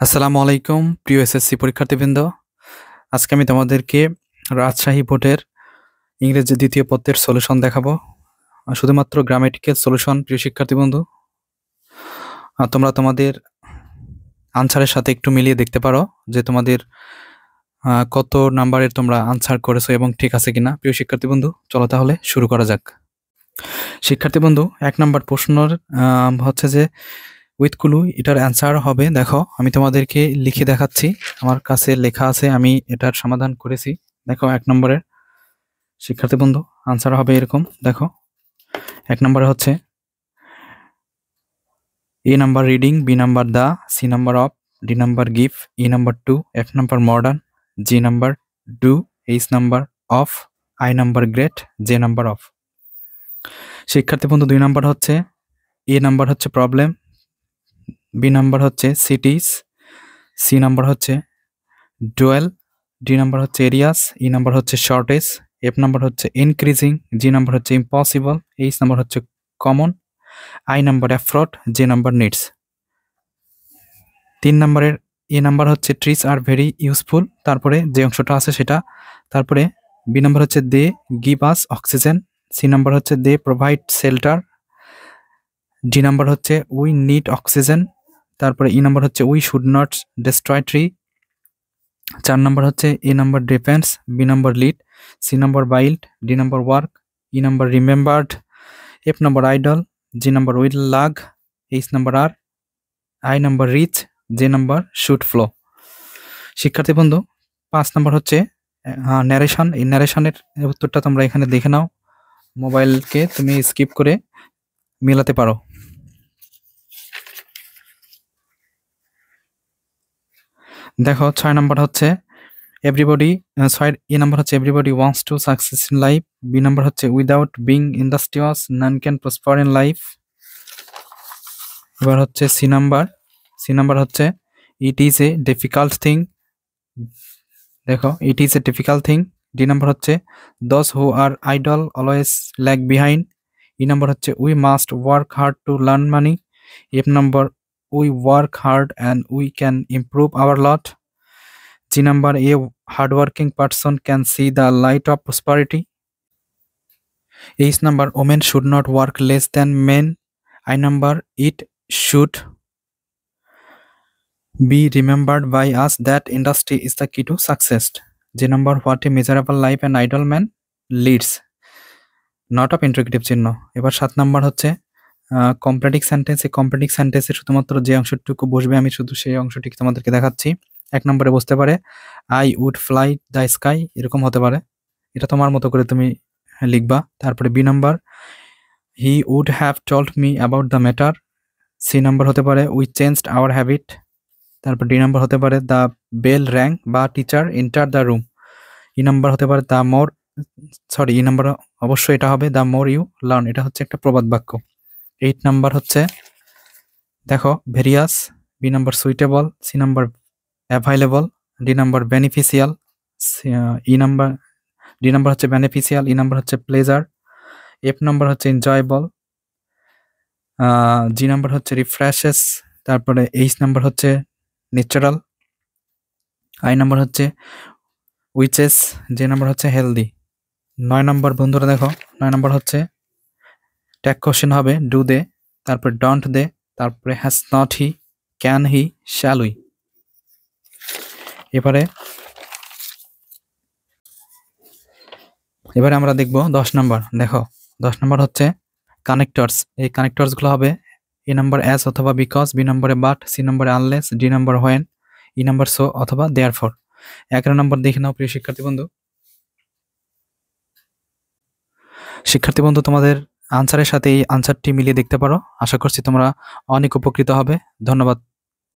আসসালামু আলাইকুম প্রিয় এসএসসি পরীক্ষার্থীবৃন্দ। আজকে আমি তোমাদেরকে রাজশাহী বোর্ডের ইংরেজি দ্বিতীয় পত্রের সলিউশন দেখাবো। শুধুমাত্র গ্রামেটিক্যাল সলিউশন। প্রিয় শিক্ষার্থী বন্ধু, তোমরা তোমাদের আনসারের সাথে একটু মিলিয়ে দেখতে পারো যে তোমাদের কত নাম্বারের তোমরা আনসার করেছো এবং ঠিক আছে কিনা। প্রিয় শিক্ষার্থী বন্ধু, চলো তাহলে শুরু করা যাক। শিক্ষার্থী বন্ধু, 1 নম্বর প্রশ্নর হচ্ছে যে উইথ ক্লু, এটার অ্যান্সার হবে, দেখো আমি তোমাদেরকে লিখে দেখাচ্ছি, আমার কাছে লেখা আছে, আমি এটার সমাধান করেছি। দেখো 1 নম্বরের শিক্ষার্থী বন্ধু আনসার হবে এরকম। দেখো 1 নম্বরে হচ্ছে A number reading, B number the, C number of, D number give, E number to, F number modern, G number do, H number of, I number great, J number of. শিক্ষার্থী বন্ধু 2 number হচ্ছে A number হচ্ছে problem, B number হচ্ছে cities, C number হচ্ছে dwell, D number হচ্ছে areas, E number হচ্ছে shortage, F number হচ্ছে increasing, G number হচ্ছে ইম্পসিবল, এইচ নাম্বার হচ্ছে common, I number afford, J number needs. 3 নাম্বারের এ নাম্বার হচ্ছে ট্রিজ আর ভেরি ইউজফুল, তারপরে যে অংশটা আছে সেটা। তারপরে বি নাম্বার হচ্ছে they give us oxygen, C number হচ্ছে they provide shelter, D number হচ্ছে উই নিড অক্সিজেন, তারপরে ই নাম্বার হচ্ছে we should not destroy tree, 4 number হচ্ছে A number defence, B number lead, C number build, D number work, E number remembered, F number idol, G number will lag, H number are, I number reach, J number should flow. শিক্ষার্থী বন্ধু 5 number হচ্ছে narration. এই ন্যারেশনের উত্তরটা তোমরা এখানে দেখে নাও, মোবাইলকে তুমি skip করে মেলাতে পারো। দেখো 6 নাম্বার হচ্ছে এভরিবডি, এ নাম্বার হচ্ছে everybody wants to success in life, B number হচ্ছে without being industrious none can prosper in life. এবার হচ্ছে সি নাম্বার হচ্ছে it is a difficult thing, দেখো it is a difficult thing. D number হচ্ছে those who are idle always lag behind, E number হচ্ছে we must work hard to learn money, F number we work hard and we can improve hour lot, G number a hardworking person can see the light of prosperity, H number women should not work less than men, I number it should be remembered by us that industry is the key to success. J number what a miserable life an idle man leads, not of interrogative চিহ্ন। এবার 7 number হচ্ছে কমপ্লেটিক sentence. এই কমপ্লেটিক সেন্টেন্সে শুধুমাত্র যে অংশটুকু বসবে আমি শুধু সেই অংশটি তোমাদেরকে দেখাচ্ছি। 1 নম্বরে বসতে পারে I would fly the sky, এরকম হতে পারে, এটা তোমার মতো করে তুমি লিখবা। তারপরে B number he would have told me about the matter, C number হতে পারে উই চেঞ্জড আওয়ার হ্যাবিট, তারপর ডি নাম্বার হতে পারে দ্য বেল র্যাং বা teacher enter the room, E number হতে পারে the more, sorry E number অবশ্যই এটা হবে দ্য মোর ইউ লার্ন, এটা হচ্ছে একটা প্রবাদ বাক্য। 8 নাম্বার হচ্ছে দেখো various, B number suitable, C number available, D number beneficial, D number হচ্ছে বেনিফিশিয়াল, ই নাম্বার হচ্ছে প্লেজার, এফ নাম্বার হচ্ছে এনজয়েবল, জি নাম্বার হচ্ছে রিফ্রেশেস, তারপরে এইচ নাম্বার হচ্ছে ন্যাচারাল, আই নাম্বার হচ্ছে উইচেস, যে নাম্বার হচ্ছে হেলদি। 9 নাম্বার বন্ধুরা দেখো 9 নাম্বার হচ্ছে ট্যাগ কোশ্চেন হবে ডু দে, তারপরে ডন্ট দে, তারপরে has not he, can he, shall we. এবারে আমরা দেখব 10 নাম্বার। দেখো 10 নাম্বার হচ্ছে কানেক্টরস। এই কানেক্টরসগুলো হবে এ নাম্বার অ্যাজ অথবা বিকজ, বি নাম্বারে বাট, সি নাম্বারে unless, D number when, E number so অথবা দেয়ারফর। 11 নাম্বার দেখে নাও প্রিয় শিক্ষার্থী বন্ধু। শিক্ষার্থী বন্ধু তোমাদের আনসারের সাথে এই আনসারটি মিলিয়ে দেখতে পারো। আশা করছি তোমরা অনেক উপকৃত হবে। ধন্যবাদ।